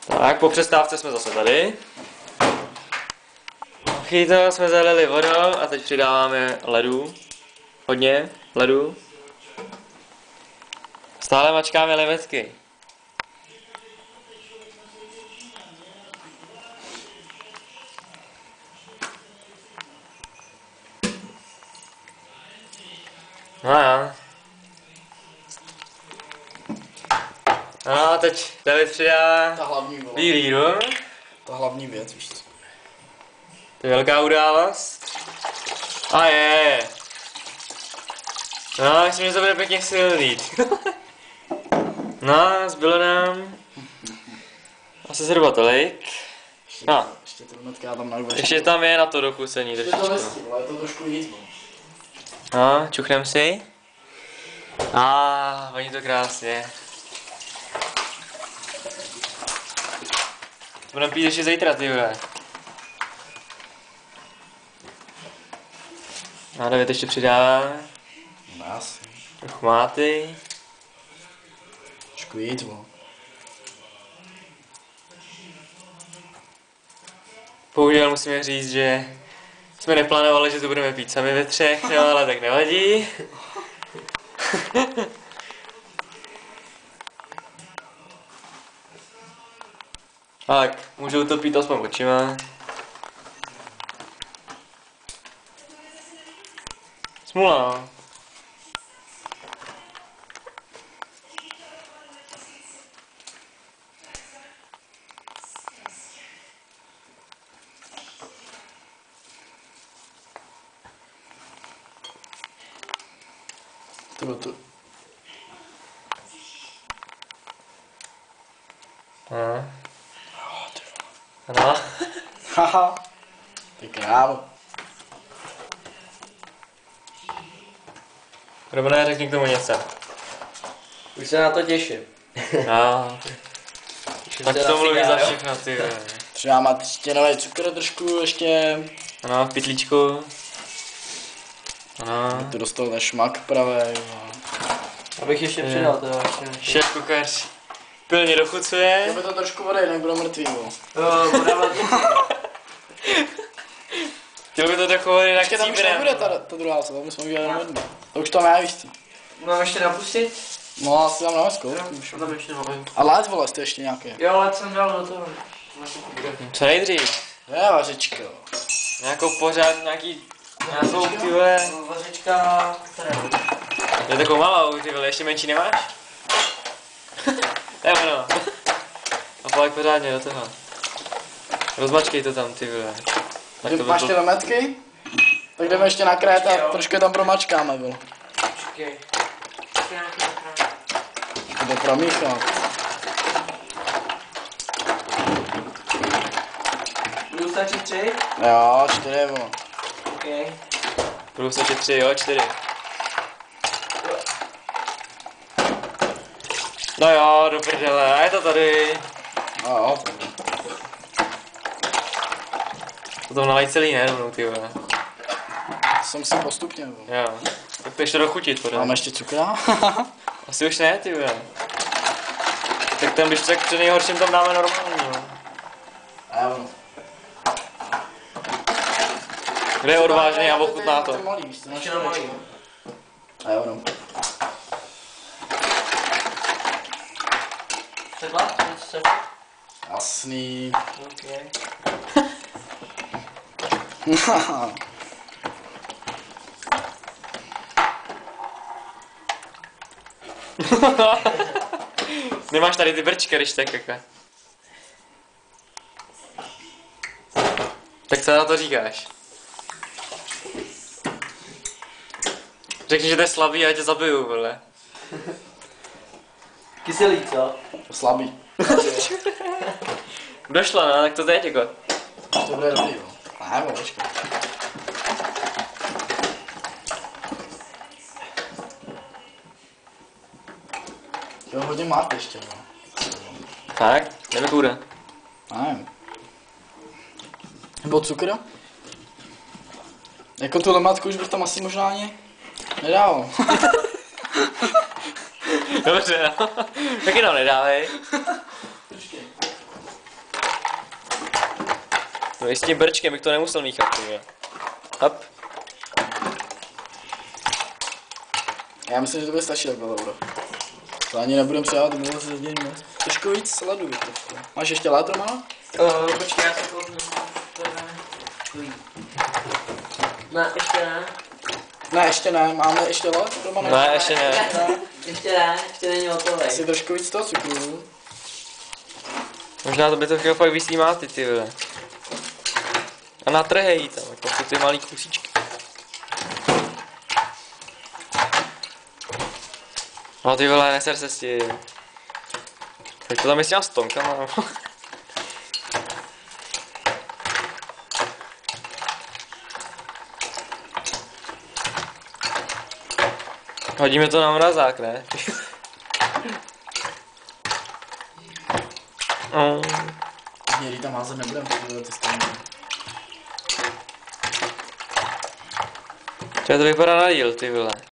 Tak, po přestávce jsme zase tady. Chytno jsme zalili vodou a teď přidáváme ledu. Hodně ledu. Stále mačkáme limetky. No jo. No, teď David přidá Ta hlavní vole. bílý rum. Ta hlavní věc, víš co. To je velká událost. A je. No, myslím, že to bude pěkně silný. No, zbylo nám asi zhruba tolik. No. Ještě ty limetky já tam najdu. Ještě tam je na to dokucení Ještě to trošičku. nestí, ale je to trošku víc. No, čuchnem si. Voní to krásně. Budeme pít ještě zítra, ty vole. A David ještě přidává. No asi. Trochu máty. Trošku víc, vole. Bohužel musíme říct, že jsme neplánovali, že to budeme pít sami ve třech, no ale tak nevadí. Tak, můžou to pít aspoň očima. Smůla, no. To. Ano. Haha. Ty krávo. Romane, řekni k tomu něco. Už se na to těším. No. Tak to mluví za všechno, ty. Třeba má stěnový cukr trošku ještě. Ano, v pytlíčku. Ano. To dostal ten šmak pravej. Abych ještě přidal teda ještě. Šéf kuchař pilně dochucuje. Kdyby to trošku vody, jinak budou mrtvý, jo. Chtěl by to trochu vody na Ještě tam už nebude ta druhá, co tam jsme udělali jenom jednu. To už tam je, víš co. Mám ještě napustit? No asi tam dáme zkoušku. Jo, tam ještě nemám. A lát vole, jste ještě nějaké. Jo, ale jsem dal do toho. Co nejdřív? Je, vařičko. Nějakou pořád, nějakou ty vole. Vařička, Je takovou malou, ty vole, ještě menší nemáš? To je ono. A pak pořádně do toho. Rozmačkej to tam, ty vole. Tak Ty máš ty limetky? Tak jdeme ještě nakrájet a trošku je tam promačkáme, vole. Počkej. To bude promíchat. Budu stačit 3? Jo, 4, vole. OK. Budu stačit 3, jo, 4. No jo, do prdele, a je to tady. Jo, to bude. To tam nalej celý, ne, rovnou, ty vole. To jsem si postupně, vole. Jo. Tak to ještě dochutit, podle. Máme ještě cukra? Asi už ne, ty vole. Tak tam, když tak při nejhorším tam dáme normální, jo. Jo. Kde je odvážný a ochutná to. Ty malý, víš co, Ještě na malý. A jo, no. Takhle? Něco se... Jasný. OK. Nemáš tady ty brčka, když tak takhle. Tak co na to říkáš? Řekni, že to je slabý a já tě zabiju, vole. Kyselý, co? Slabý. Došlo, no, tak to teď jako. To bude dobrý, jo. Ne, vole, počkej. Jo, hodně máte ještě, no. Tak, jdeme kuda. Nevím. Nebo cukr? Jako tu lemátku už bych tam asi možná ani nedával. Dobře, no. Taky nám nedávej. No i s tím brčkem bych to nemusel míchat, ty vole. Hop. Já myslím, že to bude stačit takhle, Lauro. To ani nebudem přehávat, to bylo se dějíme. Trošku víc sleduj trošku. Máš ještě lát, Romano? Počkej, já se kouknu. Ne, ještě ne. Ne, ještě ne. Máme ještě lát, Romano? Ne, ještě ne. Ještě není hotový. Asi trošku víc toho cukru. Možná to by to chtělo fakt víc té máty, ty vole. A natrhej jí tam, jako ty malý kusíčky. No ty vole, neser se s tím. Tak to tam je s těma stonkama. Hodíme to na mrazák, ne? Někdy tam házet nebudem, ty stejně. Čeho to vypadá na díl, ty vole.